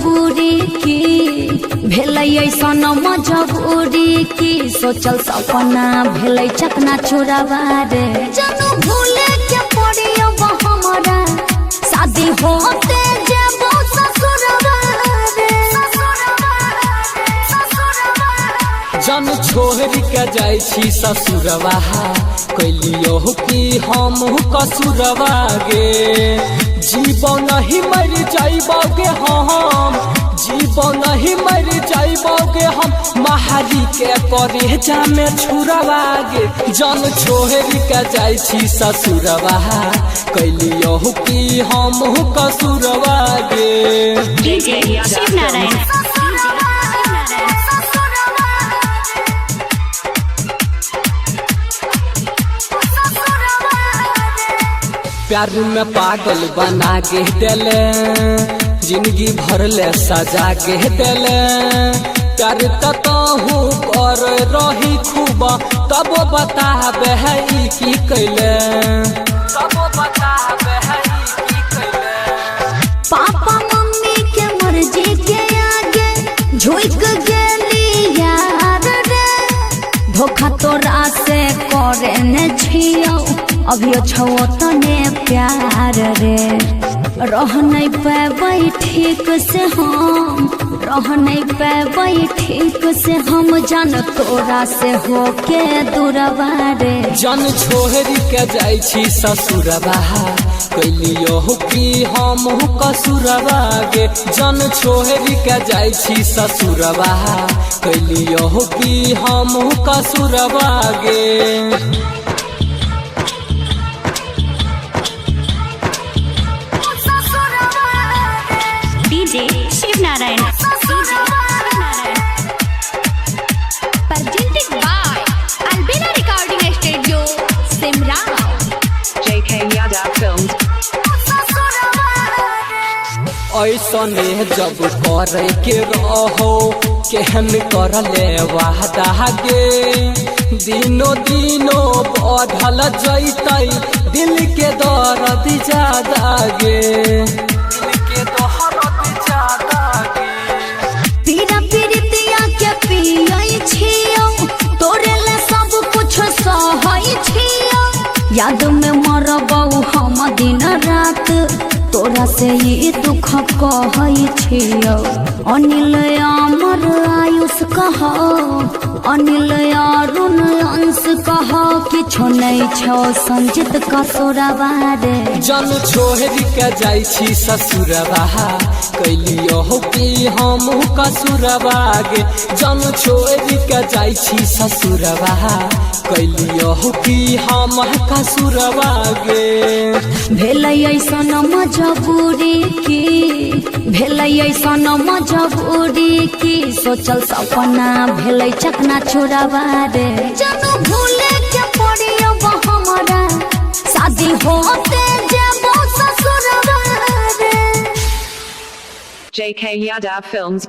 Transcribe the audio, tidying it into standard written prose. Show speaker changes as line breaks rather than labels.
मजबूरी की भेलै ऐसन मजबूरी की सोचल सपना भेलै चकना चुरावा रे जानू भूले के पड़ी अब हमरा शादी होते जेबो ससुरवा रे
जन छोहरी के जाय छी ससुरवा कैलियो कि हम कसुरवा गे जीवन नहीं मर जाइबोगे हम जीवन नहीं मर जाइबोगे हम महारी के करे जामे छुरवा गे जन छोहरी के जाय छी ससुरवा कैलियो कि हम कसुरवा गे
डीजे शिव नारायण
प्यार में पागल बना के देले जिंदगी भर ले सजा के देले प्यार ततहू कर रही खूब तब बताबे है की कैले तब बताबे है की कैले
पापा मम्मी के मर्जी के आगे झुक गेली यार रे धोखा तोरा से करे ने छियो अभियो छो तने प्यार रे रह नहीं पाबै ठीक से हम रह नहीं पाबै ठीक से हम जान तोरा से होके दूरवा रे
जन छोहरी के जाय छी ससुरवा कैलियो कि हम कसुरवा गे जन छोहरी के जाय छी ससुरवा कैलियो कि हम कसुरवा गे
DJ Shiv Narayan
presented by Albina Recording Studio, Simrao.
JK Yadav Films.
ऐसने जब करे के रहो केहन कर ले वादा गे दिनो दिनो बढ़ल जैतै दिल के दर्द ज्यादा गे दिल के दर्द ज्यादा गे
पीरा पीरितिया के पियै छियो तोरे ले सब कुछ सहै छियो याद में मरबौ हम दिन रात तोरा से ये दुख कहै छियो अनिल अमर आयुष कहो अनिल अरुण अंश कहो किछो नहीं छो संजित कसुरवा रे
जन छोहरी के जाय छी ससुरवा कैलियो कि हम कसुरवा गे जन छोहरी के जाय छी ससुरवा कैलियो कि हम कसुरवा गे
भेलै ऐसन मजबूरी की भेलै ऐसन मजबूरी की सोचल सपना भेलै चकना चुरावा रे जानू भूले के पड़ी अब हमरा शादी होते जेबो ससुरवा रे
JK Yadav Films.